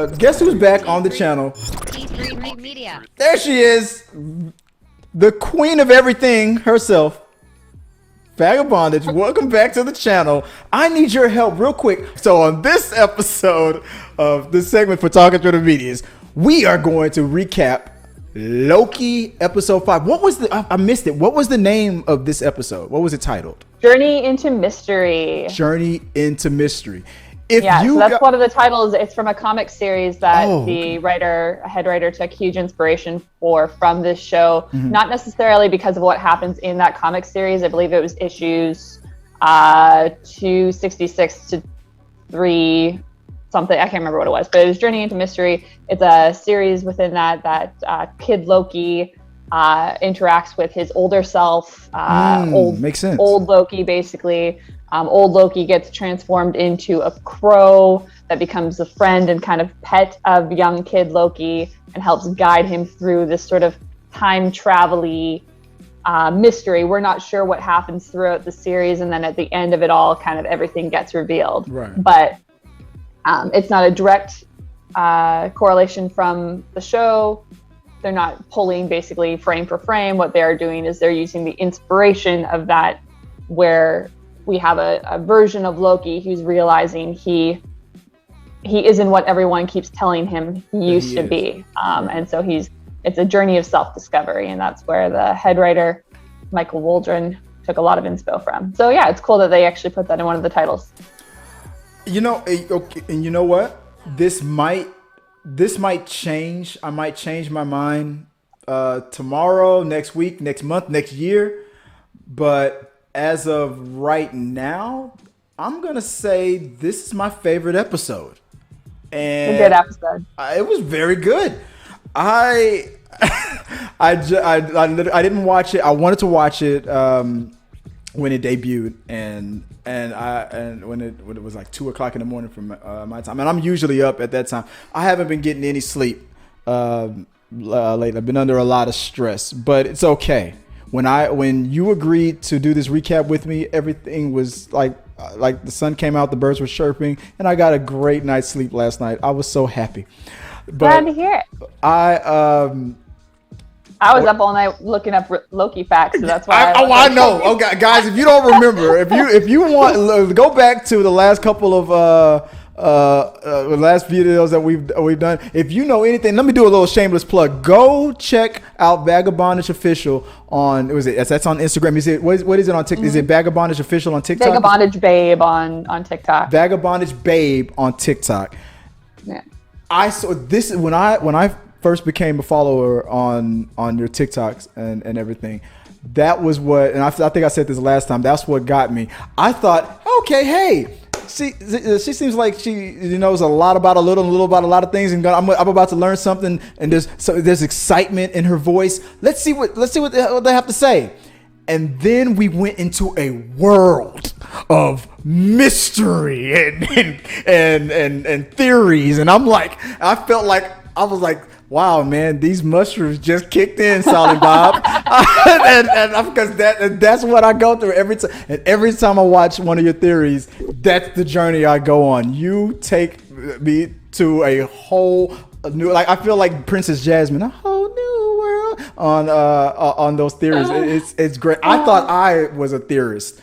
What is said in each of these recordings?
guess who's back on the channel? Media. There she is, the queen of everything herself, VagaBondage. Welcome back to the channel. I need your help real quick. So on this episode of this segment for Talking Through the Medias, we are going to recap Loki episode 5. What was I missed it. What was the name of this episode? What was it titled? Journey into Mystery. Journey into Mystery. So that's one of the titles. It's from a comic series that the head writer took huge inspiration from this show. Mm-hmm. Not necessarily because of what happens in that comic series. I believe it was issues 266 to 3 something. I can't remember what it was, but it was Journey into Mystery. It's a series within that kid Loki interacts with his older self. Makes sense. Old Loki, basically. Old Loki gets transformed into a crow that becomes a friend and kind of pet of young kid Loki and helps guide him through this sort of time travel-y mystery. We're not sure what happens throughout the series, and then at the end of it all, kind of everything gets revealed. Right. But it's not a direct correlation from the show. They're not pulling basically frame for frame. What they are doing is they're using the inspiration of that, where we have a version of Loki who's realizing he isn't what everyone keeps telling him he used to be. And so it's a journey of self-discovery, and that's where the head writer, Michael Waldron, took a lot of inspo from. So yeah, it's cool that they actually put that in one of the titles. You know, okay, and you know what? This might change. I might change my mind tomorrow, next week, next month, next year. But as of right now, I'm gonna say this is my favorite episode. And a good episode. It was very good. I didn't watch it. I wanted to watch it when it debuted, and when it was like 2:00 in the morning from my time, and I'm usually up at that time. I haven't been getting any sleep lately. I've been under a lot of stress, but it's okay. When you agreed to do this recap with me, everything was like the sun came out, the birds were chirping, and I got a great night's sleep last night. I was so happy. Glad to hear it. I was up all night looking up Loki facts, so that's why. I know. Oh, guys, if you don't remember, if you want, go back to the last couple of last videos that we've done. If you know anything, let me do a little shameless plug. Go check out VagaBondage Official on. That's on Instagram. Is it what is it on TikTok? Mm-hmm. Is it VagaBondage Official on TikTok? Vagabondagebabe on TikTok. VagaBondagebabe on TikTok. Yeah. I saw this when I first became a follower on your TikToks and everything. That was what, and I think I said this last time. That's what got me. I thought, okay, hey, she seems like she knows a lot about a little about a lot of things, and I'm about to learn something. And there's excitement in her voice. Let's see what they have to say. And then we went into a world of mystery and theories, and I felt like I was like, wow, man, these mushrooms just kicked in, Solly Bob. and because that's what I go through every time. And every time I watch one of your theories, that's the journey I go on. You take me to a whole new, like I feel like Princess Jasmine, a whole new world on those theories. It's great. I thought I was a theorist.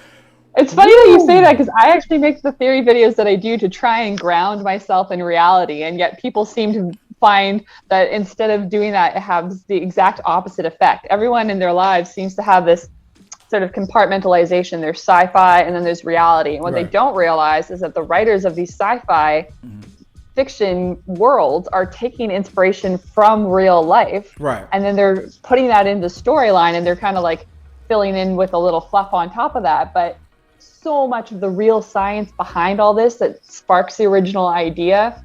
It's funny that you say that, because I actually make the theory videos that I do to try and ground myself in reality, and yet people seem to find that instead of doing that, it has the exact opposite effect. Everyone in their lives seems to have this sort of compartmentalization. There's sci-fi and then there's reality. And what they don't realize is that the writers of these sci-fi fiction worlds are taking inspiration from real life. Right. And then they're putting that into storyline, and they're kind of like filling in with a little fluff on top of that. But so much of the real science behind all this that sparks the original idea,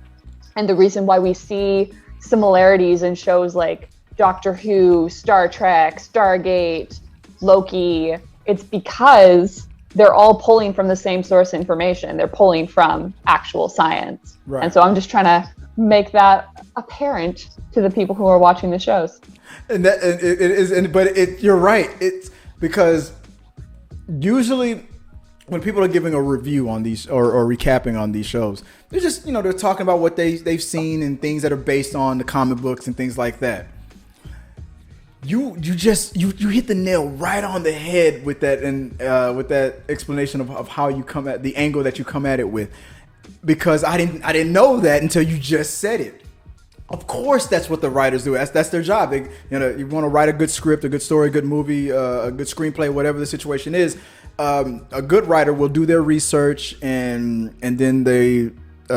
and the reason why we see similarities in shows like Doctor Who, Star Trek, Stargate, Loki, it's because they're all pulling from the same source information. They're pulling from actual science. Right. And so I'm just trying to make that apparent to the people who are watching the shows. And that it is, but you're right. It's because usually when people are giving a review on these or recapping on these shows, they're just, they're talking about what they've seen and things that are based on the comic books and things like that. You hit the nail right on the head with that, and with that explanation of how you come at the angle that you come at it with, because I didn't know that until you just said it. Of course, that's what the writers do. That's their job. They, you want to write a good script, a good story, a good movie, a good screenplay, whatever the situation is. A good writer will do their research, and then they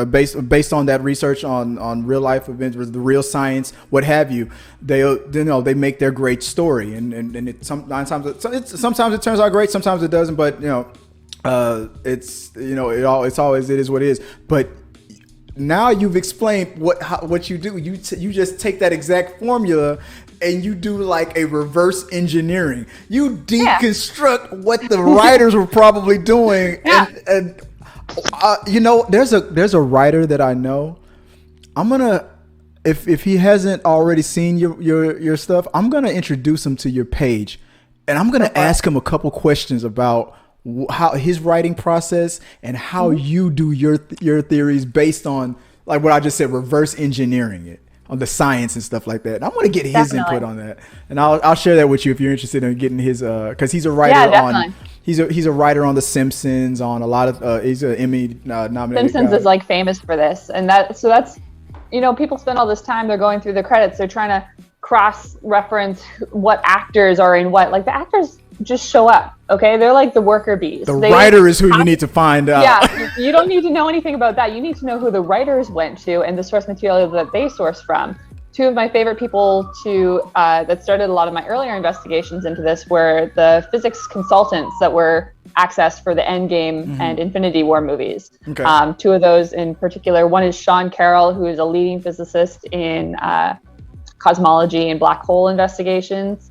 based on that research on real life events, the real science, what have you. They make their great story, and sometimes it turns out great, sometimes it doesn't. But it's always it is what it is. But now you've explained what you do. You just take that exact formula and you do like a reverse engineering. You deconstruct what the writers were probably doing. Yeah. And there's a writer that I know. I'm gonna, if he hasn't already seen your stuff, I'm gonna introduce him to your page, and I'm gonna ask him a couple questions about how his writing process and how you do your theories based on, like what I just said, reverse engineering it on the science and stuff like that. And I want to get his input on that, and I'll share that with you if you're interested in getting his, because he's a writer on he's a writer on The Simpsons, on a lot of he's an Emmy nominated. Simpsons is like famous for this, and that's people spend all this time, they're going through the credits, they're trying to cross-reference what actors are in what. Like, the actors just show up, okay? They're like the worker bees. The writer is who you need to find out. Yeah, you don't need to know anything about that. You need to know who the writers went to and the source material that they sourced from. Two of my favorite people that started a lot of my earlier investigations into this were the physics consultants that were accessed for the Endgame and Infinity War movies. Okay. Two of those in particular. One is Sean Carroll, who is a leading physicist in cosmology and black hole investigations.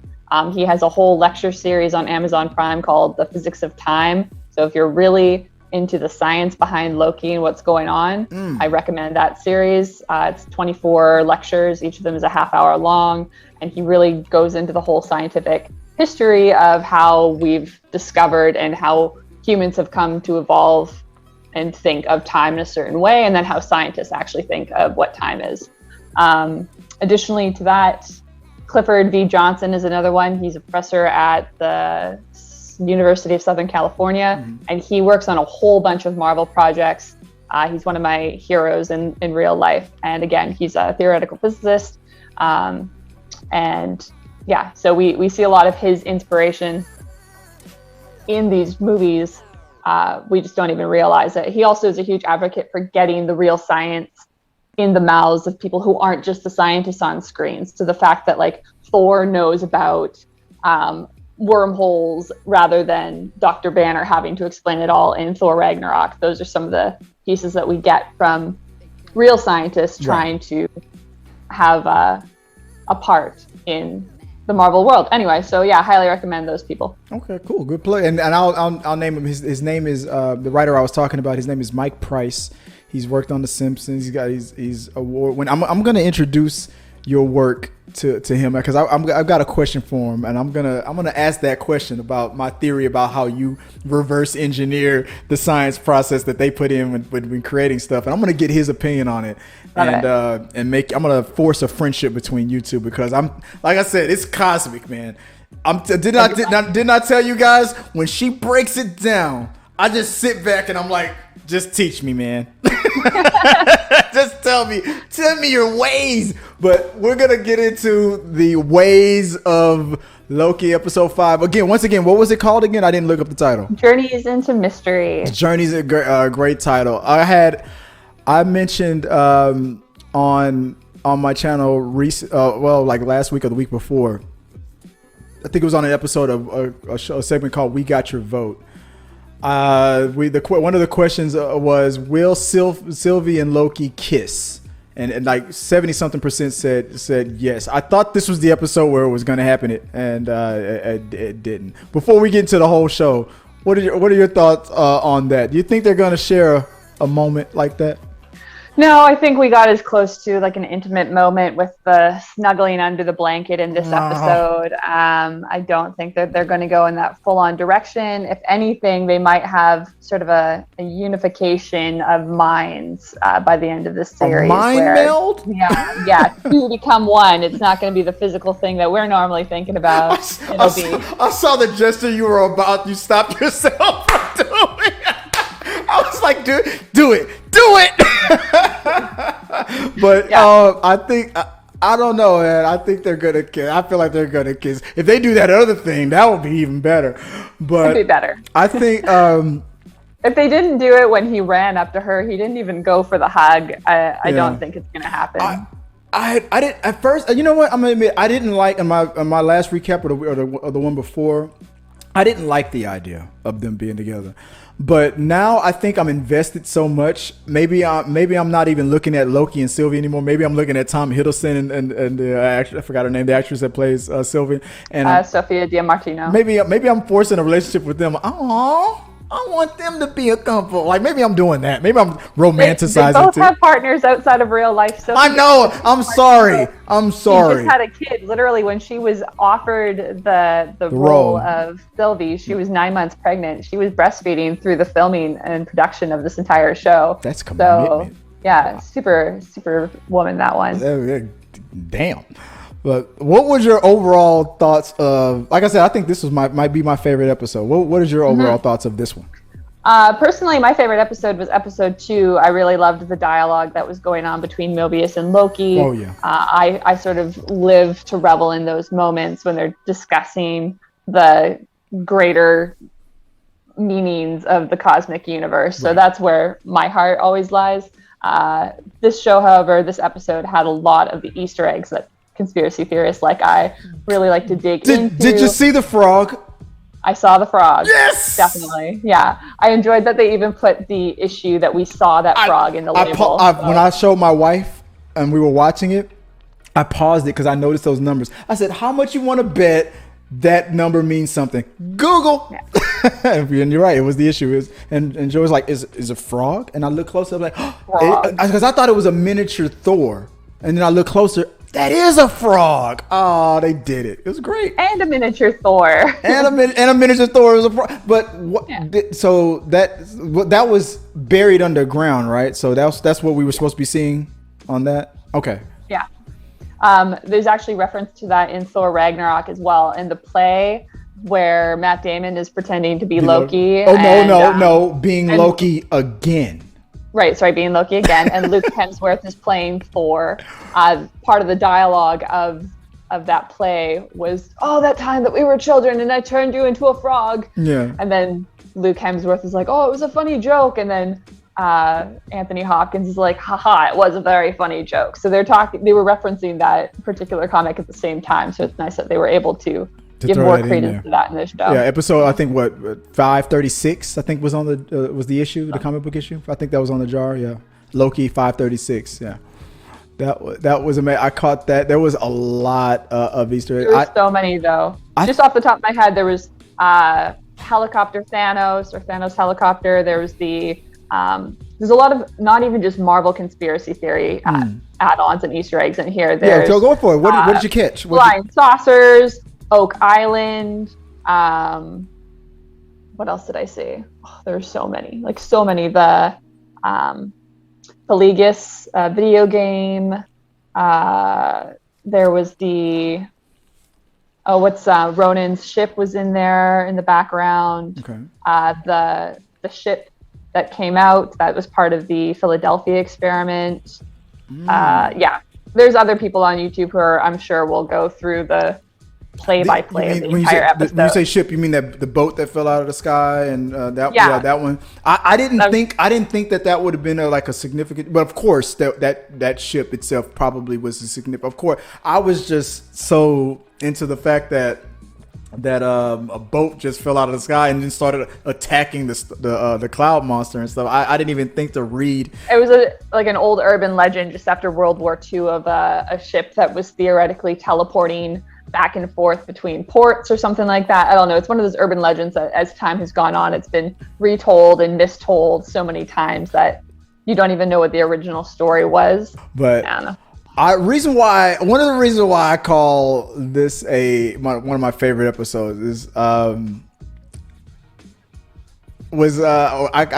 He has a whole lecture series on Amazon Prime called The Physics of Time. So if you're really into the science behind Loki and what's going on, I recommend that series. It's 24 lectures. Each of them is a half hour long. And he really goes into the whole scientific history of how we've discovered and how humans have come to evolve and think of time in a certain way, and then how scientists actually think of what time is. Additionally to that, Clifford V. Johnson is another one. He's a professor at the University of Southern California, and he works on a whole bunch of Marvel projects. He's one of my heroes in real life. And again, he's a theoretical physicist. So we see a lot of his inspiration in these movies. We just don't even realize it. He also is a huge advocate for getting the real science in the mouths of people who aren't just the scientists on screens. So the fact that like Thor knows about wormholes rather than Dr. Banner having to explain it all in Thor Ragnarok. Those are some of the pieces that we get from real scientists trying to have a part in the Marvel world. Anyway, so yeah, highly recommend those people. Okay, cool, good play. And I'll name him. His name is the writer I was talking about. His name is Mike Price. He's worked on The Simpsons. He's award. When I'm going to introduce your work to him, because I've got a question for him, and I'm gonna ask that question about my theory about how you reverse engineer the science process that they put in when creating stuff, and I'm gonna get his opinion on it, I'm gonna force a friendship between you two, because I'm, like I said, it's cosmic, man. Did not tell you guys, when she breaks it down, I just sit back and I'm like, just teach me, man. Just tell me your ways. But we're gonna get into the ways of Loki episode 5 again. Once again, what was it called again? I didn't look up the title. Journeys into Mystery. Journeys, a great title. I mentioned on my channel like last week or the week before. I think it was on an episode of a segment called "We Got Your Vote." One of the questions was, will Sylvie and Loki kiss? And like 70-something% said yes. I thought this was the episode where it was going to happen, and it didn't. Before we get into the whole show, what are your thoughts on that? Do you think they're going to share a moment like that? No, I think we got as close to like an intimate moment with the snuggling under the blanket in this episode. I don't think that they're going to go in that full-on direction. If anything, they might have sort of a unification of minds by the end of this series. A mind meld? Yeah, two become one. It's not going to be the physical thing that we're normally thinking about. I saw the gesture you were about. You stopped yourself from doing. I was like, do it. But I think I don't know, man. I think they're gonna kiss. I feel like they're gonna kiss. If they do that other thing, that would be even better. But it'd be better. I think if they didn't do it when he ran up to her, he didn't even go for the hug. I don't think it's gonna happen. I didn't at first. You know what? I'm gonna admit I didn't like in my last recap or the one before. I didn't like the idea of them being together. But now I think I'm invested so much. Maybe I'm not even looking at Loki and Sylvie anymore. Maybe I'm looking at Tom Hiddleston and the I forgot her name, the actress that plays Sylvie, and Sophia Diamartino. Maybe I'm forcing a relationship with them. Aww. I want them to be a couple. Like maybe I'm doing that. Maybe I'm romanticizing. They both have partners outside of real life. Sophie, I know. I'm sorry. She just had a kid. Literally, when she was offered the role of Sylvie, she was 9 months pregnant. She was breastfeeding through the filming and production of this entire show. That's commitment. So yeah, super woman, that one. Damn. But what was your overall thoughts of? Like I said, I think this might be my favorite episode. What is your overall thoughts of this one? Personally, my favorite episode was episode 2. I really loved the dialogue that was going on between Mobius and Loki. Oh yeah. I sort of live to revel in those moments when they're discussing the greater meanings of the cosmic universe. So that's where my heart always lies. This show, however, this episode had a lot of the Easter eggs that conspiracy theorists like I really like to dig into. Did you see the frog? I saw the frog. Yes! Definitely. Yeah. I enjoyed that they even put the issue that we saw that frog in the label. When I showed my wife and we were watching it, I paused it because I noticed those numbers. I said, how much you want to bet that number means something? Google. Yeah. And you're right. It was the issue. And Joe was like, is a frog? And I looked closer. I'm like, because I thought it was a miniature Thor. And then I looked closer. That is a frog. Oh, they did it. It was great. And a miniature Thor. and a miniature Thor was a frog. But so that was buried underground, right? So that's what we were supposed to be seeing on that. Okay. Yeah. There's actually reference to that in Thor Ragnarok as well, in the play where Matt Damon is pretending to be Loki. Being Loki again. Right, sorry, being Loki again, and Luke Hemsworth is playing Thor. Part of the dialogue of that play was, that time that we were children and I turned you into a frog. Yeah. And then Luke Hemsworth is like, it was a funny joke. And then Anthony Hopkins is like, haha, it was a very funny joke. So they were referencing that particular comic at the same time. So it's nice that they were able to give more credence to that in this show. Yeah, episode I think 536 I think was on was the issue, the comic book issue. I think that was on the jar. Yeah, Loki 536. Yeah, that was amazing. I caught that. There was a lot of Easter eggs. There were so many though. Just off the top of my head, there was Helicopter Thanos or Thanos Helicopter. There was there's a lot of not even just Marvel conspiracy theory add-ons and Easter eggs in here. There's, so go for it. What did you catch? Flying saucers. Oak Island. What else did I see? There's so many. The Pelagus video game. There was Ronan's ship was in there in the background. Okay. The ship that came out, that was part of the Philadelphia experiment. There's other people on YouTube who I'm sure will go through the play-by-play of the entire episode. When you say ship, you mean that the boat that fell out of the sky and that one. I didn't think that would have been a significant. But of course, that ship itself probably was a significant. Of course, I was just so into the fact that a boat just fell out of the sky and then started attacking the cloud monster and stuff. I didn't even think to read. It was an old urban legend just after World War II of a ship that was theoretically teleporting back and forth between ports or something like that. I don't know. It's one of those urban legends that as time has gone on, it's been retold and mistold so many times that you don't even know what the original story was. But I don't know. one of the reasons why I call this one of my favorite episodes is I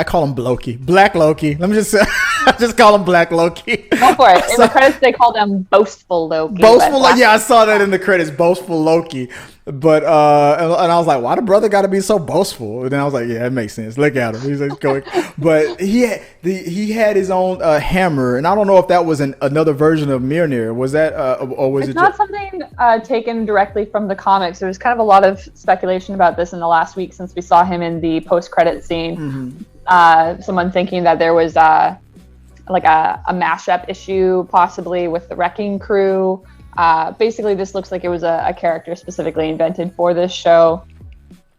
call him Loki, Black Loki. Let me just just call him Black Loki. Go for it. In the credits, they called him Boastful Loki. Yeah, I saw that in the credits, Boastful Loki. But and I was like, why the brother got to be so boastful? And then I was like, yeah, it makes sense. Look at him, he's like going. But he had his own hammer, and I don't know if that was another version of Mjolnir. Was that or was it's it not something taken directly from the comics? There was kind of a lot of speculation about this in the last week since we saw him in the post-credit scene. Mm-hmm. Someone thinking that there was like a mashup issue possibly with the Wrecking Crew. Basically, this looks like it was a character specifically invented for this show,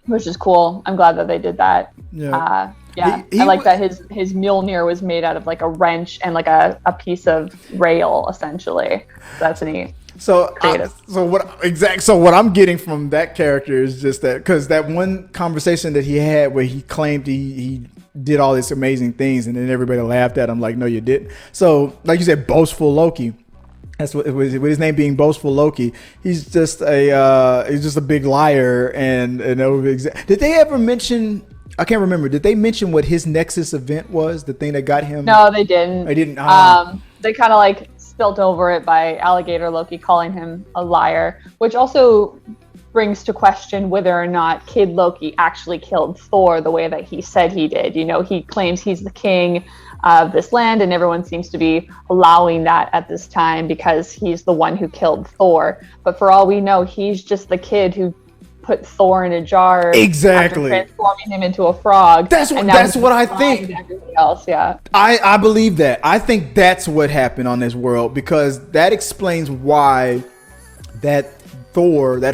which is cool. I'm glad that they did that. Yeah, I like that his Mjolnir was made out of like a wrench and like a piece of rail, essentially. That's neat. So what I'm getting from that character is just that, because that one conversation that he had where he claimed he did all these amazing things, and then everybody laughed at him like, no, you didn't. So like you said, Boastful Loki. That's what with his name being Boastful Loki. He's just a big liar. And did they ever mention? I can't remember. Did they mention what his Nexus event was? The thing that got him? No, they didn't. They didn't. They kind of like spilt over it by Alligator Loki calling him a liar, which also brings to question whether or not Kid Loki actually killed Thor the way that he said he did. You know, he claims he's the king of this land, and everyone seems to be allowing that at this time because he's the one who killed Thor. But for all we know, he's just the kid who put Thor in a jar, exactly, after transforming him into a frog. That's what I think. Everything else, yeah. I believe that. I think that's what happened on this world, because that explains why that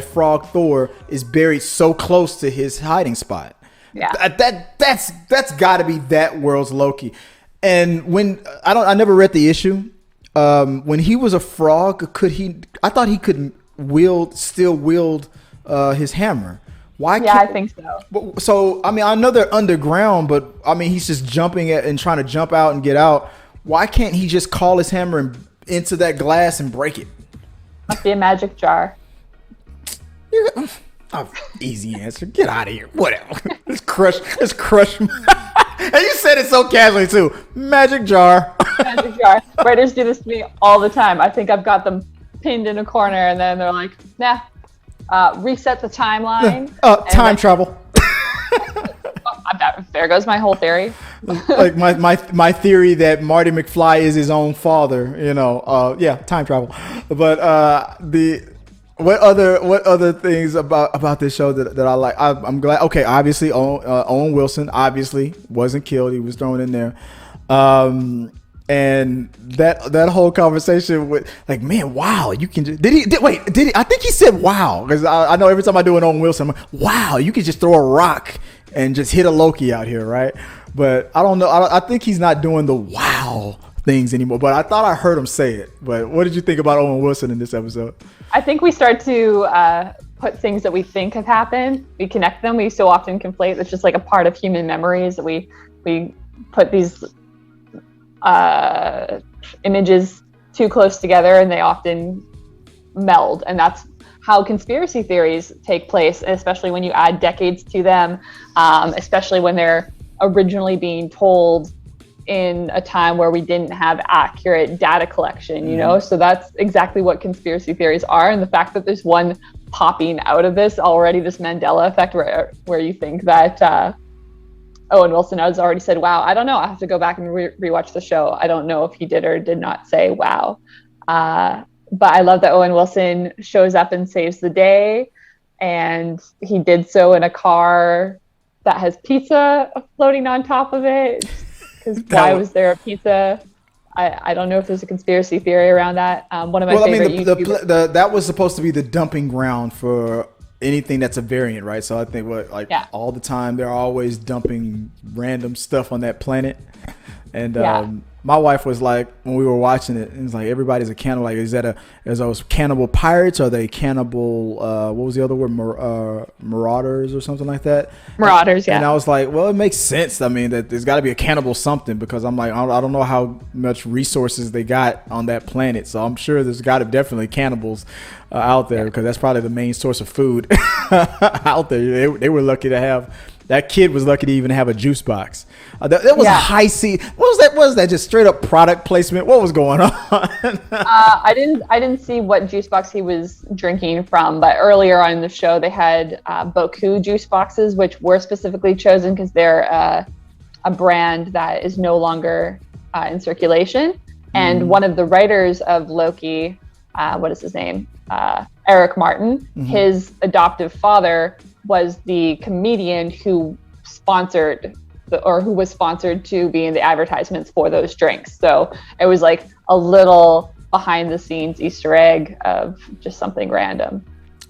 frog Thor is buried so close to his hiding spot. Yeah, that's got to be that world's Loki. And when I never read the issue. When he was a frog, I thought he could still wield his hammer. Why? Yeah, I think so. So I mean, I know they're underground, but I mean, he's just jumping and trying to jump out and get out. Why can't he just call his hammer into that glass and break it? Must be a magic jar. Easy answer. Get out of here. Whatever. Let's crush. And you said it so casually too. Magic jar. Magic jar. Writers do this to me all the time. I think I've got them pinned in a corner, and then they're like, nah. Reset the timeline. Time travel. There goes my whole theory. Like my theory that Marty McFly is his own father. You know. Yeah, time travel. But what other things about this show that I like? I'm glad. Okay, obviously Owen Wilson obviously wasn't killed. He was thrown in there. And that whole conversation with, like, man, wow, you can just, did he I think he said wow, because I know every time I do an Owen Wilson, I'm like, wow, you can just throw a rock and just hit a Loki out here, right? But I don't know, I think he's not doing the wow things anymore, but I thought I heard him say it. But what did you think about Owen Wilson in this episode? I think we start to put things that we think have happened, we connect them. We so often conflate. It's just like a part of human memories that we put these images too close together, and they often meld. And that's how conspiracy theories take place, especially when you add decades to them, especially when they're originally being told in a time where we didn't have accurate data collection, you know? So that's exactly what conspiracy theories are. And the fact that there's one popping out of this already, this Mandela effect, where you think that Owen Wilson has already said, wow. I don't know. I have to go back and rewatch the show. I don't know if he did or did not say wow. But I love that Owen Wilson shows up and saves the day. And he did so in a car that has pizza floating on top of it. Because why was there a pizza? I don't know if there's a conspiracy theory around that. One of my favorite YouTubers. That was supposed to be the dumping ground for anything that's a variant, right? So I think all the time they're always dumping random stuff on that planet. And my wife was like, when we were watching it, it's like everybody's a cannibal. Like, is those cannibal pirates? Are they cannibal? What was the other word? Marauders or something like that. Marauders, yeah. And I was like, well, it makes sense. I mean, that there's got to be a cannibal something, because I'm like, I don't know how much resources they got on that planet, so I'm sure there's got to definitely cannibals out there, because that's probably the main source of food out there. They were lucky to have. That kid was lucky to even have a juice box. That was a high C. What was that? Just straight up product placement? What was going on? I didn't see what juice box he was drinking from, but earlier on in the show they had Boku juice boxes, which were specifically chosen because they're a brand that is no longer in circulation. And one of the writers of Loki, what is his name? Eric Martin. His adoptive father was the comedian who was sponsored to be in the advertisements for those drinks. So it was like a little behind the scenes Easter egg of just something random.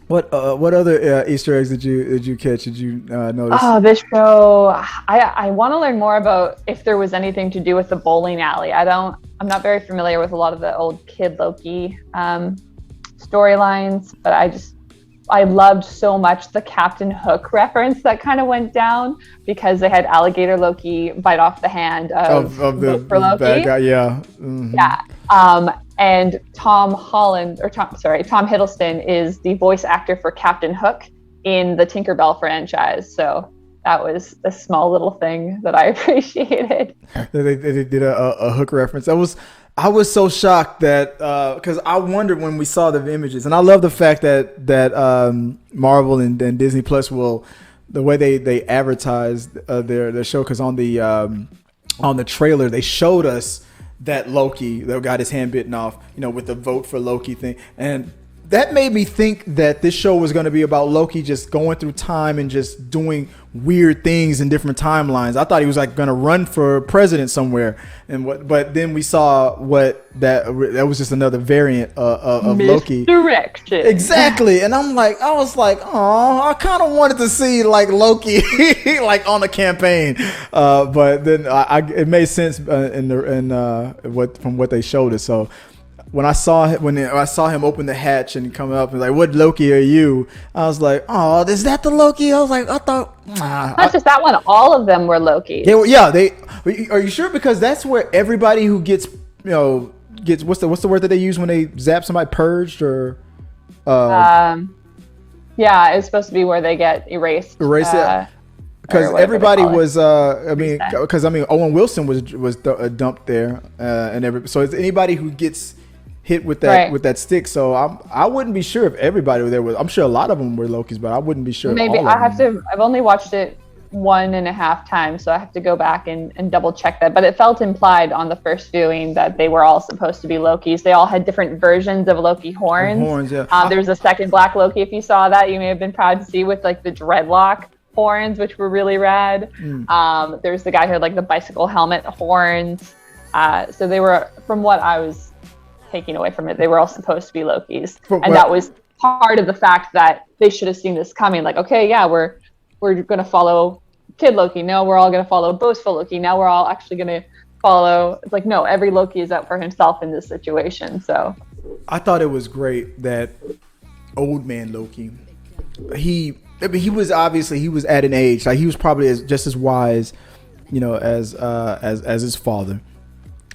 What other Easter eggs did you catch? Did you notice? Oh, this show, I want to learn more about if there was anything to do with the bowling alley. I'm not very familiar with a lot of the old Kid Loki storylines, but I loved so much the Captain Hook reference that kind of went down, because they had Alligator Loki bite off the hand of the Loki. Bad guy, yeah. Mm-hmm. Yeah. And Tom Hiddleston is the voice actor for Captain Hook in the Tinkerbell franchise. So that was a small little thing that I appreciated. They did a Hook reference. I was so shocked that because I wondered when we saw the images, and I love the fact that Marvel and Disney Plus the way they advertise their show, because on the trailer they showed us that Loki that got his hand bitten off, with the vote for Loki thing, and that made me think that this show was going to be about Loki just going through time and just doing weird things in different timelines. I thought he was like going to run for president somewhere, but then we saw that was just another variant of Loki. Misdirection. Exactly, and I was like, oh, I kind of wanted to see like Loki like on the campaign, but then it made sense from what they showed us. So. When I saw him open the hatch and come up and like, what Loki are you? I was like, oh, is that the Loki? I was like, I thought. Not just that one. All of them were Loki. Are you sure? Because that's where everybody who gets what's the word that they use when they zap somebody, purged or. Yeah, it's supposed to be where they get erased. Because everybody was, Owen Wilson was dumped there, so it's anybody who gets hit with that stick. So I wouldn't be sure if everybody there was. I'm sure a lot of them were Lokis, but I wouldn't be sure. Maybe I've only watched it 1.5 times, so I have to go back and double check that. But it felt implied on the first viewing that they were all supposed to be Lokis. They all had different versions of Loki horns. Yeah. There was a second Black Loki. If you saw that, you may have been proud to see, with like the dreadlock horns, which were really rad. There's the guy who had like the bicycle helmet horns. So they were, from what I was taking away from it, they were all supposed to be Lokis. That was part of the fact that they should have seen this coming. Like, okay, yeah, we're going to follow Kid Loki. No, we're all going to follow Boastful Loki. Now we're all actually going to follow. It's like, no, every Loki is out for himself in this situation. So I thought it was great that old man Loki, he was at an age, like he was probably just as wise, as his father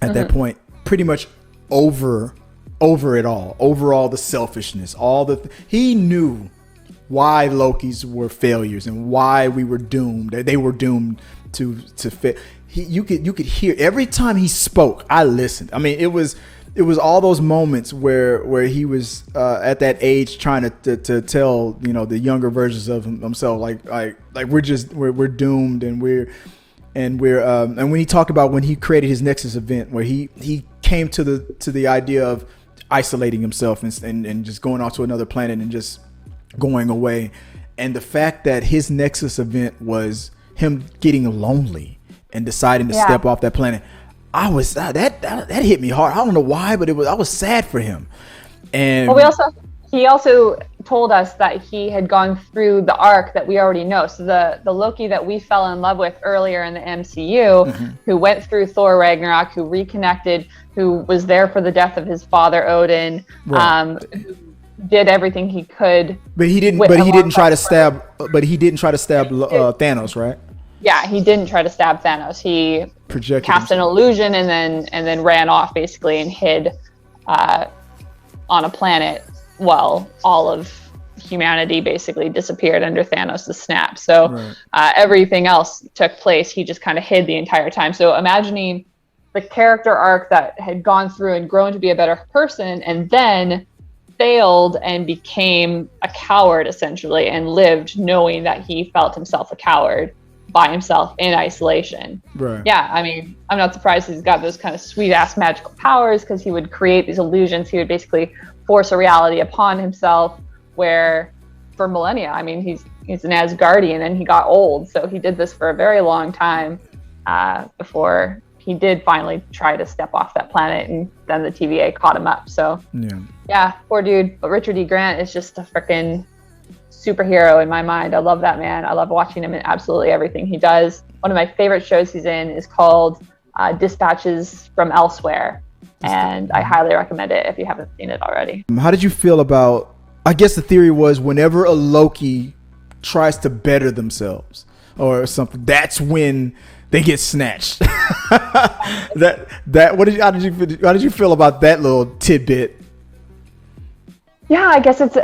at that point, pretty much over it all, over all the selfishness, he knew why Lokis were failures and why we were doomed. They were doomed to fail. You could hear every time he spoke. I listened. I mean, it was all those moments where he was at that age trying to tell the younger versions of himself like we're doomed and when he talked about when he created his Nexus event, where he came to the idea of isolating himself and just going off to another planet and just going away, and the fact that his Nexus event was him getting lonely and deciding to step off that planet. I was that hit me hard. I don't know why, but I was sad for him. And he also told us that he had gone through the arc that we already know. So the Loki that we fell in love with earlier in the MCU, who went through Thor Ragnarok, who reconnected, who was there for the death of his father Odin, who did everything he could. But he didn't. But he didn't try to stab. But he didn't try to stab Thanos, right? Yeah, he didn't try to stab Thanos. He cast an illusion and then ran off basically and hid on a planet while all of humanity basically disappeared under Thanos' snap. So everything else took place. He just kind of hid the entire time. So imagining the character arc that had gone through and grown to be a better person and then failed and became a coward essentially and lived knowing that he felt himself a coward by himself in isolation. Yeah, I mean, I'm not surprised he's got those kind of sweet ass magical powers because he would create these illusions. He would basically force a reality upon himself where for millennia, I mean, he's an Asgardian and he got old. So he did this for a very long time before he did finally try to step off that planet, and then the TVA caught him up. So yeah, poor dude. But Richard E. Grant is just a freaking superhero in my mind. I love that man. I love watching him in absolutely everything he does. One of my favorite shows he's in is called Dispatches from Elsewhere, and I highly recommend it if you haven't seen it already. How did you feel about, I guess the theory was whenever a Loki tries to better themselves or something, that's when they get snatched. How did you feel about that little tidbit? Yeah, I guess it's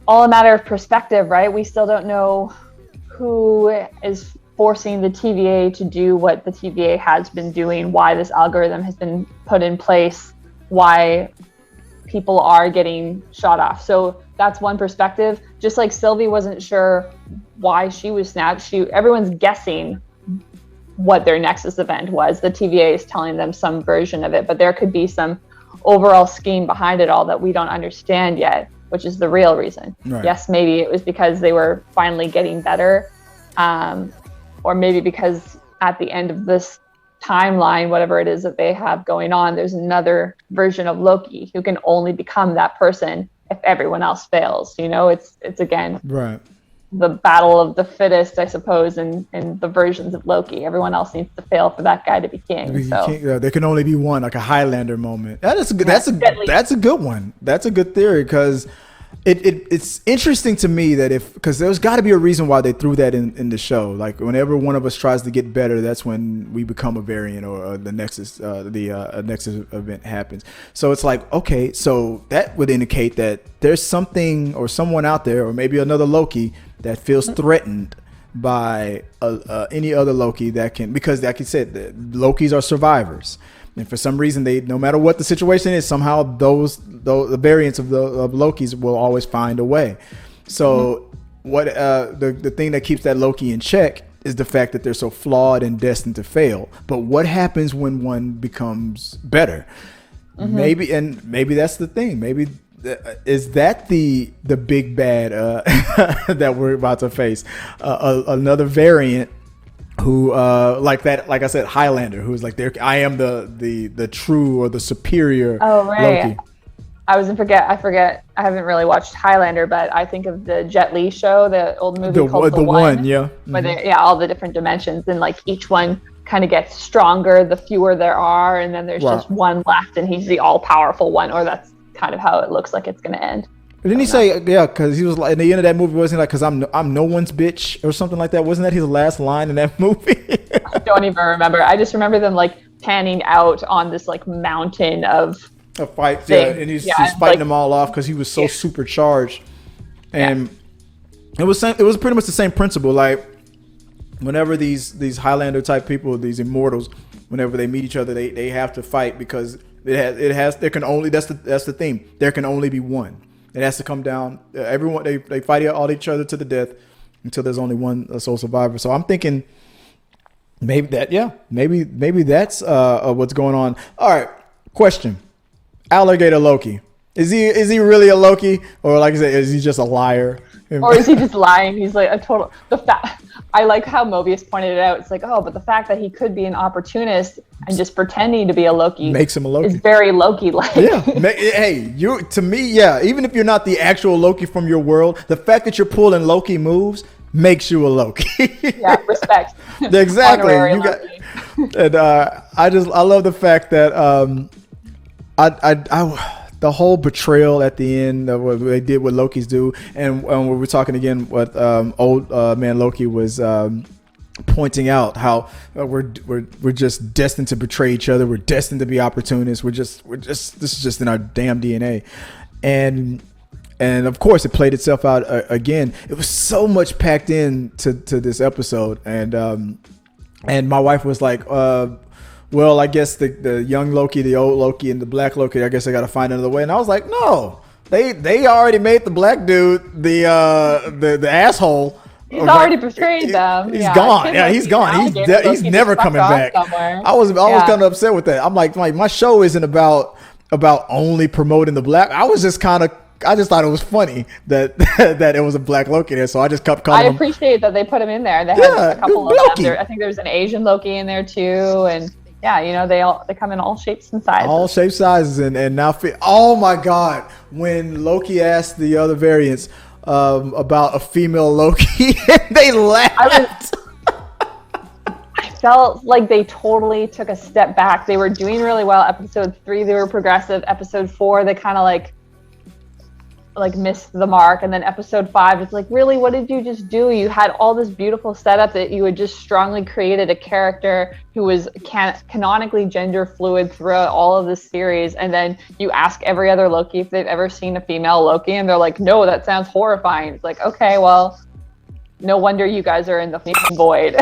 all a matter of perspective, right? We still don't know who is forcing the TVA to do what the TVA has been doing, why this algorithm has been put in place, why people are getting shot off. So that's one perspective. Just like Sylvie wasn't sure why she was snatched, everyone's guessing what their Nexus event was. The TVA is telling them some version of it, but there could be some overall scheme behind it all that we don't understand yet, which is the real reason. Yes, maybe it was because they were finally getting better, or maybe because at the end of this timeline, whatever it is that they have going on, there's another version of Loki who can only become that person if everyone else fails. You know, it's again the battle of the fittest, I suppose, in the versions of Loki. Everyone else needs to fail for that guy to be king. So there can only be one, like a Highlander moment. That's a good one. That's a good theory, because it's interesting to me that because there's got to be a reason why they threw that in the show. Like whenever one of us tries to get better, that's when we become a variant or the Nexus, Nexus event happens. So it's like, okay, so that would indicate that there's something or someone out there, or maybe another Loki, that feels threatened by any other Loki that can, because like you said, the Lokis are survivors. And for some reason, no matter what the situation is, somehow the variants of Lokis will always find a way. So what the thing that keeps that Loki in check is the fact that they're so flawed and destined to fail. But what happens when one becomes better? Maybe that's the thing. Maybe is that the big bad that we're about to face? Another variant who like I said, Highlander, who's like, I am the true or the superior Loki. I forget. I haven't really watched Highlander, but I think of the Jet Li show, the old movie called The One. Where all the different dimensions, and like each one kind of gets stronger the fewer there are, and then there's just one left, and he's the all-powerful one, or that's kind of how it looks like it's going to end. Didn't he say, because he was like, in the end of that movie, wasn't he like, because I'm no one's bitch or something like that? Wasn't that his last line in that movie? I don't even remember. I just remember them like panning out on this like mountain of a fight thing. And he's fighting them all off because he was so supercharged. And it was pretty much the same principle. Like whenever these Highlander type people, these immortals, whenever they meet each other, they have to fight because there can only, that's the theme. There can only be one. It has to come down. Everyone, they fight all each other to the death until there's only one sole survivor. So I'm thinking maybe that's what's going on. All right, question: Alligator Loki. Is he really a Loki, or like I said, is he just a liar? Or is he just lying? He's like a total. I like how Mobius pointed it out. It's like, oh, but the fact that he could be an opportunist and just pretending to be a Loki makes him a Loki. Is very Loki-like. Yeah. Hey, to me, yeah. Even if you're not the actual Loki from your world, the fact that you're pulling Loki moves makes you a Loki. Yeah, respect. Exactly. You got, and I love the fact that the whole betrayal at the end of what they did, what Loki's do, and we were talking again, what old man Loki was pointing out, how we're just destined to betray each other. We're destined to be opportunists. We're just this is just in our damn DNA, and of course it played itself out again. It was so much packed in to this episode, and my wife was like, well, I guess the young Loki, the old Loki, and the black Loki, I guess I got to find another way. And I was like, no, they already made the black dude the asshole. He's already betrayed them. He's gone. Yeah, he's gone. He's never coming back. Somewhere. I was kind of upset with that. I'm like my show isn't about only promoting the black. I just thought it was funny that it was a black Loki there, so I just kept calling him. I appreciate that they put him in there. They had a couple of them. I think there was an Asian Loki in there too, and yeah, they come in all shapes and sizes. All shapes, sizes, and now fit. Oh my God! When Loki asked the other variants about a female Loki, they laughed. I felt like they totally took a step back. They were doing really well. Episode 3, they were progressive. Episode 4, they kind of like missed the mark, and then episode 5, it's like, really, what did you just do? You had all this beautiful setup that you had just strongly created a character who was canonically gender fluid throughout all of this series, and then you ask every other Loki if they've ever seen a female Loki, and they're like, no, that sounds horrifying. It's like, okay, well, no wonder you guys are in the void.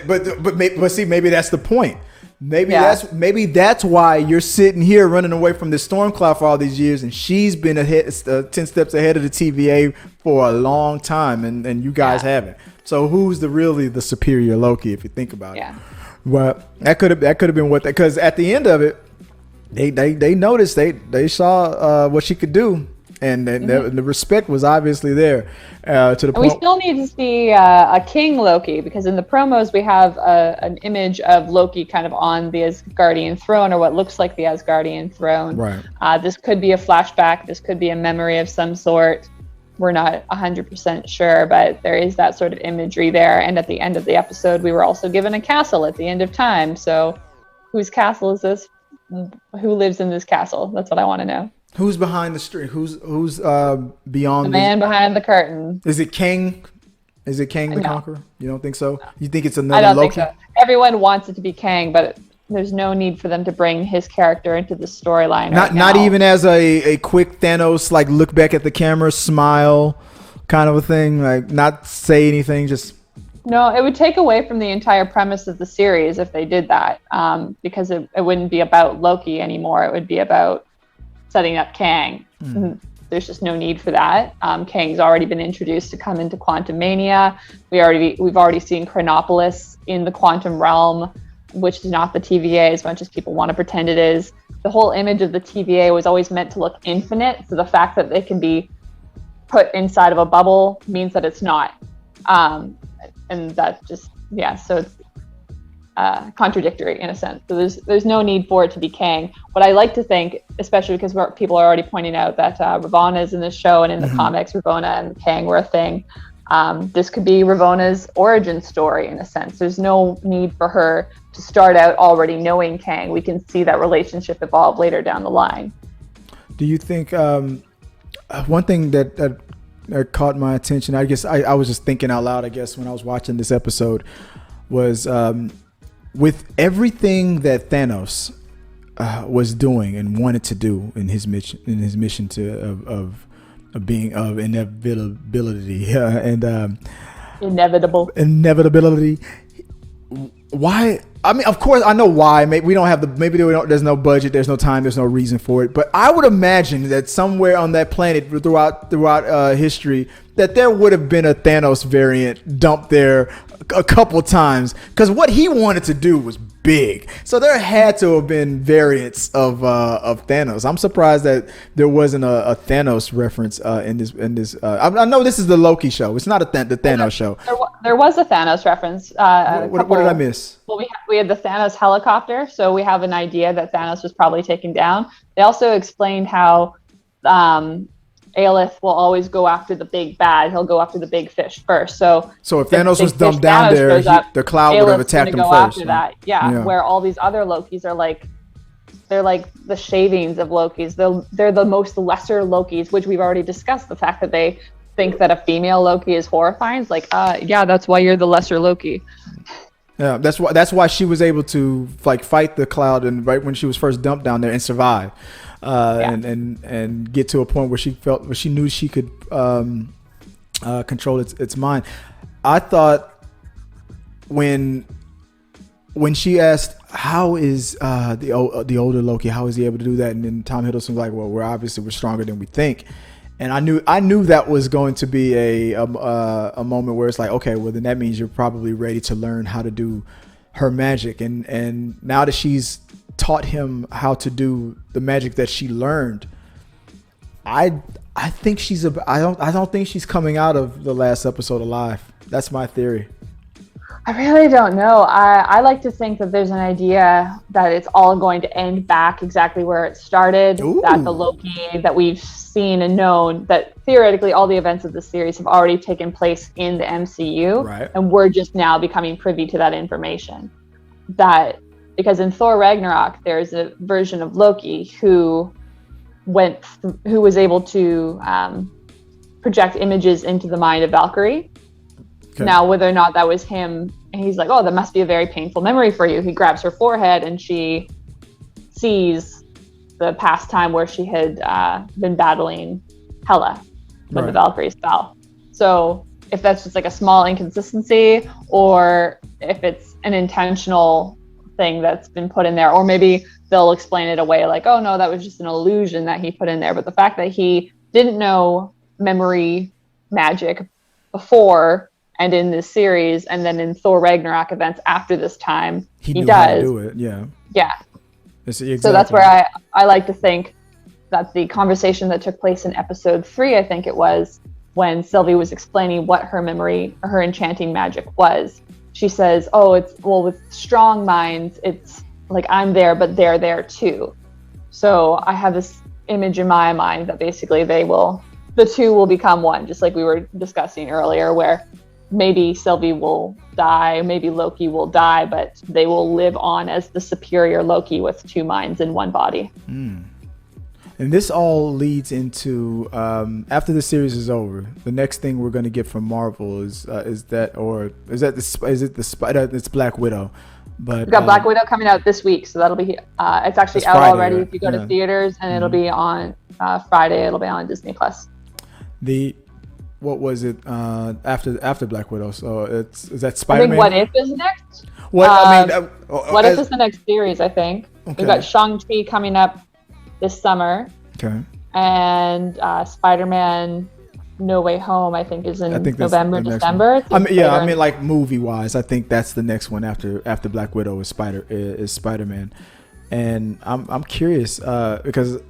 But see, maybe that's the point. Maybe that's why you're sitting here running away from the storm cloud for all these years, and she's been 10 steps ahead of the TVA for a long time, and you guys haven't. So who's really the superior Loki, if you think about it? Well, that could have been what, because at the end of it, they noticed, they saw what she could do. And the respect was obviously there to the point. We still need to see a King Loki, because in the promos we have an image of Loki kind of on the Asgardian throne, or what looks like the Asgardian throne. Right. This could be a flashback. This could be a memory of some sort. We're not 100% sure, but there is that sort of imagery there. And at the end of the episode, we were also given a castle at the end of time. So whose castle is this? Who lives in this castle? That's what I want to know. Who's behind the street? Who's beyond the man behind the curtain? Is it Kang? Is it Kang the Conqueror? You don't think so? No. You think it's another Loki? I don't think so. Everyone wants it to be Kang, but there's no need for them to bring his character into the storyline. Not even as a quick Thanos, like look back at the camera, smile, kind of a thing. Like not say anything, just. No, it would take away from the entire premise of the series if they did that, because it wouldn't be about Loki anymore. It would be about setting up Kang. There's just no need for that. Kang's already been introduced to come into Quantum Mania. We've already seen Chronopolis in the quantum realm, which is not the TVA as much as people want to pretend it is. The whole image of the TVA was always meant to look infinite, so the fact that they can be put inside of a bubble means that it's not. And that just, so it's contradictory in a sense. So there's no need for it to be Kang. What I like to think, especially because people are already pointing out that Ravonna is in this show, and in the comics, Ravonna and Kang were a thing. This could be Ravonna's origin story in a sense. There's no need for her to start out already knowing Kang. We can see that relationship evolve later down the line. Do you think one thing that caught my attention, I guess I was just thinking out loud, I guess, when I was watching this episode, was with everything that Thanos was doing and wanted to do in his mission of being of inevitability and inevitability. Why? I mean, of course, I know why. Maybe there's no budget, there's no time, there's no reason for it. But I would imagine that somewhere on that planet throughout history, that there would have been a Thanos variant dumped there a couple times, because what he wanted to do was big. So there had to have been variants of Thanos. I'm surprised that there wasn't a Thanos reference in this. I know this is the Loki show. It's not the Thanos show. There was a Thanos reference. What did I miss? Well, we had the Thanos helicopter, so we have an idea that Thanos was probably taken down. They also explained how Aelith will always go after the big bad. He'll go after the big fish first. So if Thanos was dumped down there, the cloud would have attacked him first. After that. Yeah, where all these other Lokis are they're like the shavings of Lokis. They're the most lesser Lokis, which we've already discussed. The fact that they think that a female Loki is horrifying. It's like, yeah, that's why you're the lesser Loki. Yeah, that's why she was able to fight the cloud and right when she was first dumped down there and survive. And get to a point where she knew she could control its mind. I thought when she asked how is the older Loki, how is he able to do that, and then Tom Hiddleston was like, well, we're stronger than we think. And I knew that was going to be a moment where it's like, okay, well then that means you're probably ready to learn how to do her magic, and now that she's taught him how to do the magic that she learned, I think I don't think she's coming out of the last episode alive. That's my theory. I really don't know. I like to think that there's an idea that it's all going to end back exactly where it started. Ooh. That the Loki that we've seen and known, that theoretically all the events of the series have already taken place in the MCU, right? And we're just now becoming privy to that information. Because in Thor Ragnarok, there's a version of Loki who was able to project images into the mind of Valkyrie. Okay. Now, whether or not that was him, he's like, oh, that must be a very painful memory for you. He grabs her forehead and she sees the past time where she had been battling Hela when the Valkyries fell. So if that's just like a small inconsistency, or if it's an intentional thing that's been put in there, or maybe they'll explain it away like, oh no, that was just an illusion that he put in there. But the fact that he didn't know memory magic before and in this series, and then in Thor Ragnarok events after this time, he knew does how to do it. Yeah. Exactly. So that's where I like to think that the conversation that took place in episode 3, I think it was, when Sylvie was explaining what her memory or her enchanting magic was. She says, with strong minds, it's like I'm there, but they're there too. So I have this image in my mind that basically the two will become one, just like we were discussing earlier, where maybe Sylvie will die, maybe Loki will die, but they will live on as the superior Loki with two minds in one body. And this all leads into after the series is over, the next thing we're going to get from Marvel is it's Black Widow. But we got Black Widow coming out this week, so that'll be it's actually out Friday, already if you go to theaters, and it'll be on Friday. It'll be on Disney Plus. What was it after Black Widow? So is that Spider-Man? I think What If is next. What If is the next series? I think we've got Shang-Chi coming up this summer. Okay. And Spider-Man No Way Home, I think, is in November, December. Like movie-wise, I think that's the next one after Black Widow is Spider-Man. And I'm curious because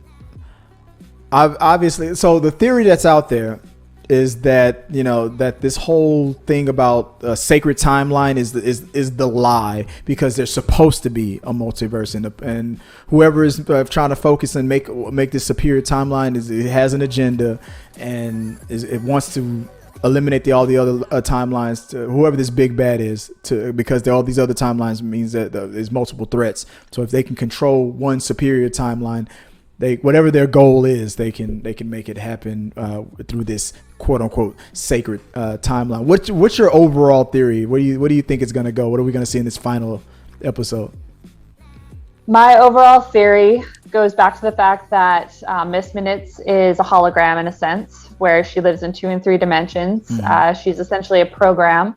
obviously, so the theory that's out there is that that this whole thing about a sacred timeline is the lie, because there's supposed to be a multiverse, and whoever is trying to focus and make this superior timeline it has an agenda, and it wants to eliminate all the other timelines to whoever this big bad is, because all these other timelines means that there's multiple threats. So if they can control one superior timeline, whatever their goal is, they can make it happen through this quote unquote sacred timeline. What's your overall theory? What do you think it's going to go? What are we going to see in this final episode? My overall theory goes back to the fact that Miss Minutes is a hologram in a sense, where she lives in 2 and 3 dimensions. Mm-hmm. She's essentially a program,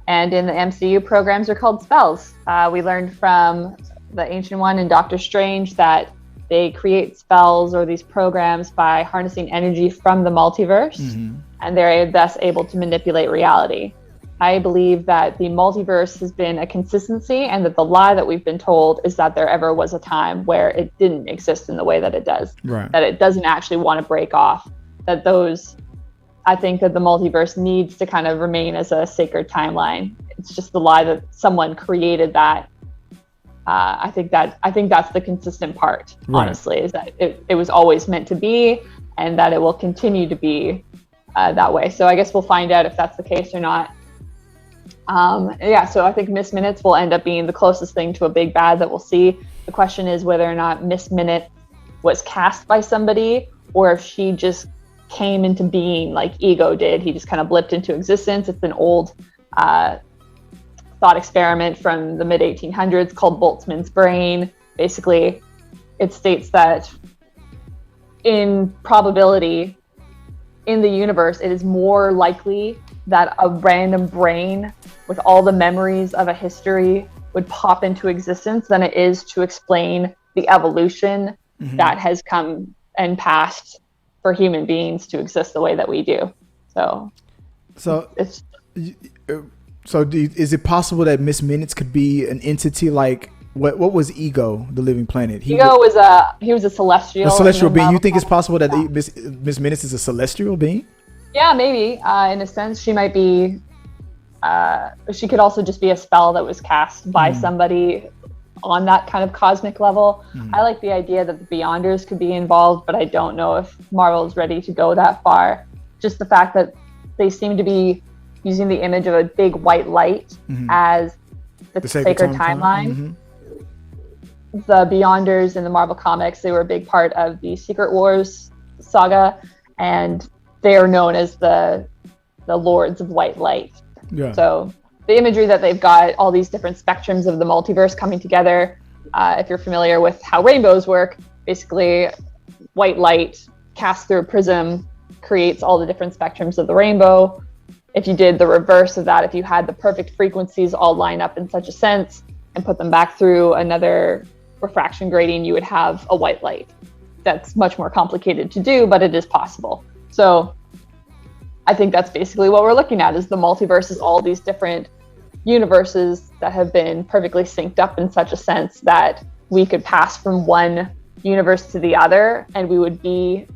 and in the MCU, programs are called spells. We learned from the Ancient One and Doctor Strange that they create spells or these programs by harnessing energy from the multiverse, mm-hmm. and they're thus able to manipulate reality. I believe that the multiverse has been a consistency, and that the lie that we've been told is that there ever was a time where it didn't exist in the way that it does. Right. That it doesn't actually want to break off. I think that the multiverse needs to kind of remain as a sacred timeline. It's just the lie that someone created that. I think that's the consistent part, honestly, is that it was always meant to be, and that it will continue to be that way. So I guess we'll find out if that's the case or not. So I think Miss Minutes will end up being the closest thing to a big bad that we'll see. The question is whether or not Miss Minute was cast by somebody, or if she just came into being like Ego did. He just kind of blipped into existence. It's an old thought experiment from the mid 1800s called Boltzmann's brain. Basically, it states that in probability in the universe, it is more likely that a random brain with all the memories of a history would pop into existence than it is to explain the evolution that has come and passed for human beings to exist the way that we do. Is it possible that Miss Minutes could be an entity like what was Ego, the living planet? Ego was a celestial. A celestial being. You think it's possible that Miss Minutes is a celestial being? Yeah, maybe. In a sense, she might be. She could also just be a spell that was cast by somebody on that kind of cosmic level. I like the idea that the Beyonders could be involved, but I don't know if Marvel is ready to go that far. Just the fact that they seem to be using the image of a big white light as the sacred timeline. The Beyonders in the Marvel comics, they were a big part of the Secret Wars saga, and they are known as the Lords of White Light. Yeah. So the imagery that they've got, all these different spectrums of the multiverse coming together. If you're familiar with how rainbows work, basically white light cast through a prism creates all the different spectrums of the rainbow. If you did the reverse of that, if you had the perfect frequencies all line up in such a sense and put them back through another refraction grating, you would have a white light. That's much more complicated to do, but it is possible. So I think that's basically what we're looking at, is the multiverse is all these different universes that have been perfectly synced up in such a sense that we could pass from one universe to the other and we would be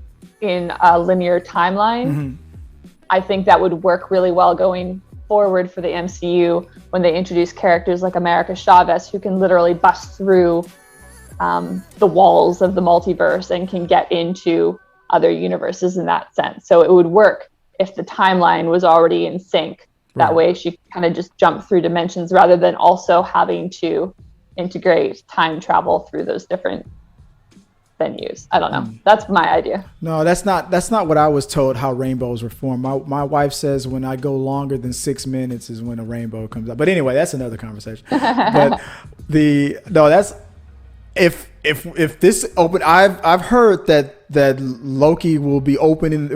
in a linear timeline. I think that would work really well going forward for the MCU when they introduce characters like America Chavez, who can literally bust through the walls of the multiverse and can get into other universes in that sense. So it would work if the timeline was already in sync. That way she kind of just jumped through dimensions rather than also having to integrate time travel through those different venues. I don't know. That's my idea. No, that's not what I was told how rainbows were formed. My wife says when I go longer than 6 minutes is when a rainbow comes up. But anyway, that's another conversation. But if this open, I've heard that Loki will be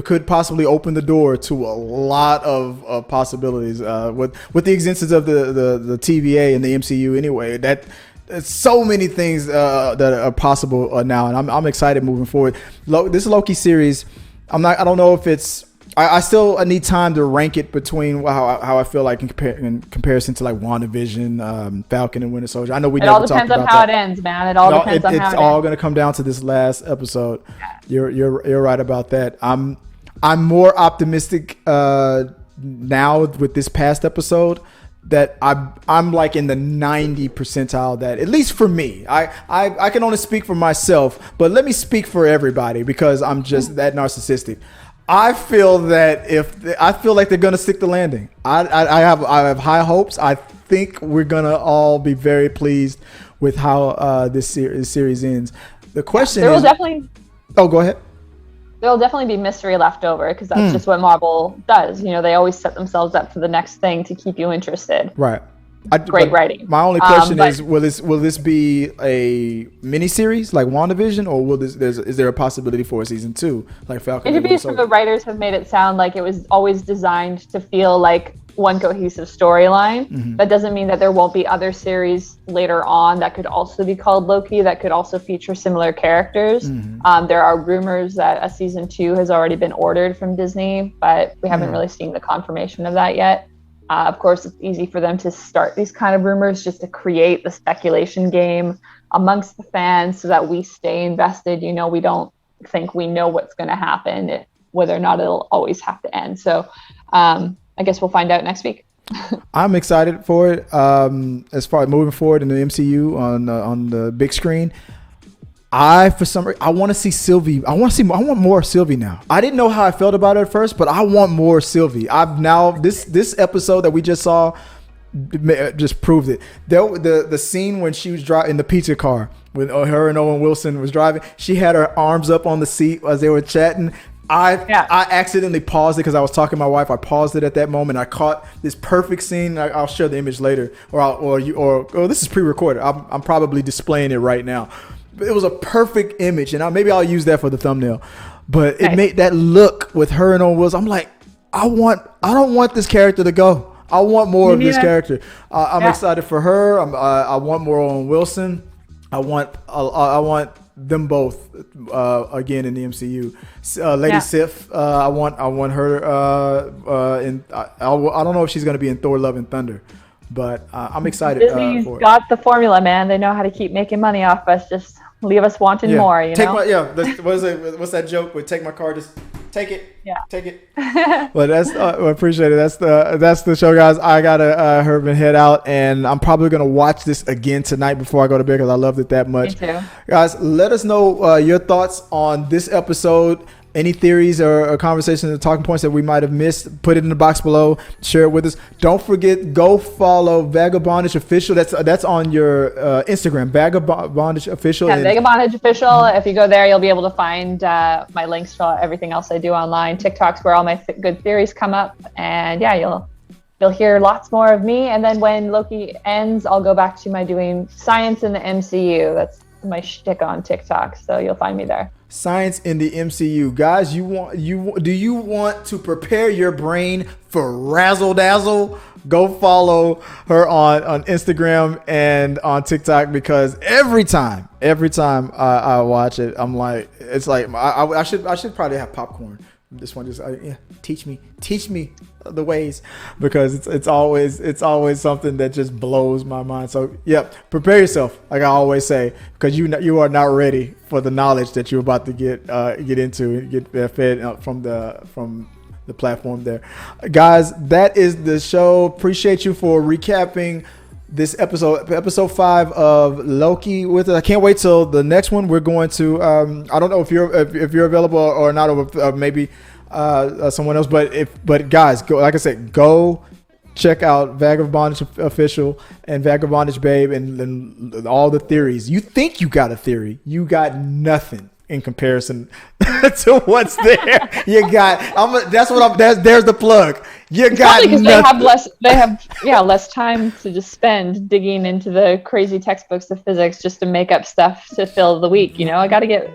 could possibly open the door to a lot of possibilities with the existence of the TVA and the MCU anyway. That there's so many things that are possible now, and I'm excited moving forward. This Loki series, I don't know if it's. I still need time to rank it between how I feel like in comparison to like WandaVision, Falcon and Winter Soldier. I know we never talked about that. It all depends on how it ends, man. It all depends on how it ends. It's all going to come down to this last episode. Yeah. You're right about that. I'm more optimistic now with this past episode that I'm like in the 90 percentile that, at least for me, I can only speak for myself, but let me speak for everybody because I'm just that narcissistic. I feel like they're gonna stick the landing. I have high hopes. I think we're gonna all be very pleased with how this series ends. The question is, go ahead. There will definitely be mystery left over because that's just what Marvel does. You know, they always set themselves up for the next thing to keep you interested. Right. Great writing. My only question is, will this be a miniseries like WandaVision, or is there a possibility for a season 2 like Falcon? Interviews from the writers have made it sound like it was always designed to feel like one cohesive storyline. That doesn't mean that there won't be other series later on that could also be called Loki, that could also feature similar characters. There are rumors that a season 2 has already been ordered from Disney, but we haven't really seen the confirmation of that yet. Of course, it's easy for them to start these kind of rumors just to create the speculation game amongst the fans so that we stay invested. You know, we don't think we know what's going to happen, whether or not it'll always have to end. So I guess we'll find out next week. I'm excited for it. As far as moving forward in the MCU on the big screen, for some reason, I want to see Sylvie. I want more Sylvie now. I didn't know how I felt about it at first, but I want more Sylvie. I've now this episode that we just saw just proved it. The scene when she was driving in the pizza car when her and Owen Wilson was driving, she had her arms up on the seat as they were chatting. I accidentally paused it because I was talking to my wife. I paused it at that moment. I caught this perfect scene. I'll share the image later, or this is pre-recorded. I'm probably displaying it right now. It was a perfect image, and maybe I'll use that for the thumbnail. But it made that look with her and Owen Wilson. I'm like, I don't want this character to go. I want more of this character. I'm excited for her. I want more Owen Wilson. I want them both again in the MCU. Lady Sif, I want her. I don't know if she's going to be in Thor: Love and Thunder. But I'm excited. Disney's got the formula, man. They know how to keep making money off us. Just leave us wanting more. You know. What's that joke with take my car? Just take it. Yeah. Take it. But that's I appreciate it. That's the show, guys. I gotta head out, and I'm probably gonna watch this again tonight before I go to bed because I loved it that much. Me too. Guys, let us know your thoughts on this episode. Any theories or conversations or talking points that we might have missed, put it in the box below. Share it with us. Don't forget, go follow VagaBondage Official. That's on your Instagram, VagaBondage Official. Yeah, VagaBondage Official. If you go there, you'll be able to find my links to everything else I do online. TikTok's where all my good theories come up. And yeah, you'll hear lots more of me. And then when Loki ends, I'll go back to my doing science in the MCU. That's my shtick on TikTok. So you'll find me there. Science in the MCU, guys. Do you want to prepare your brain for razzle dazzle? Go follow her on Instagram and on TikTok, because every time I watch it, I'm like, it's like I should probably have popcorn. This one just teach me the ways, because it's always something that just blows my mind. So prepare yourself, like I always say, because you are not ready for the knowledge that you're about to get into and get fed from the platform there. Guys, that is the show. Appreciate you for recapping this episode 5 of Loki with us. I can't wait till the next one. We're going to I don't know if you're available or not, or maybe someone else, but guys, go, like I said, go check out VagaBondage Official and Vagabondagebabe and all the theories. You think you got a theory, you got nothing in comparison to what's there. There's the plug. You got nothing. They have less time to just spend digging into the crazy textbooks of physics just to make up stuff to fill the week. You know, I got to get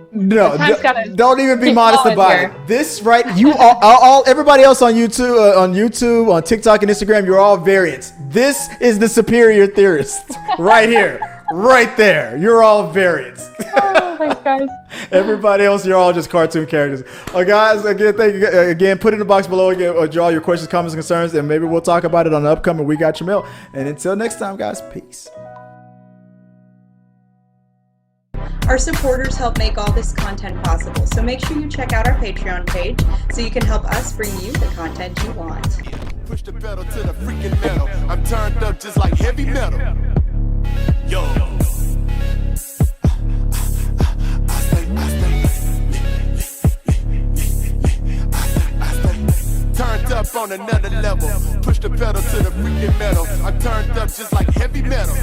don't even be modest about it. This you all everybody else on YouTube, on TikTok and Instagram, you're all variants. This is the superior theorist right here. Right there, you're all variants. Oh, thanks, guys. Everybody else, you're all just cartoon characters. Guys, again, thank you again. Put it in the box below again, or draw your questions, comments, and concerns, and maybe we'll talk about it on the upcoming We Got Your Mail. And until next time, guys, peace. Our supporters help make all this content possible, so make sure you check out our Patreon page so you can help us bring you the content you want. Push the pedal to the freaking metal. I'm turned up just like heavy metal. Yo. Turned up on another level. Push the pedal to the freaking metal. I'm turned up just like heavy metal.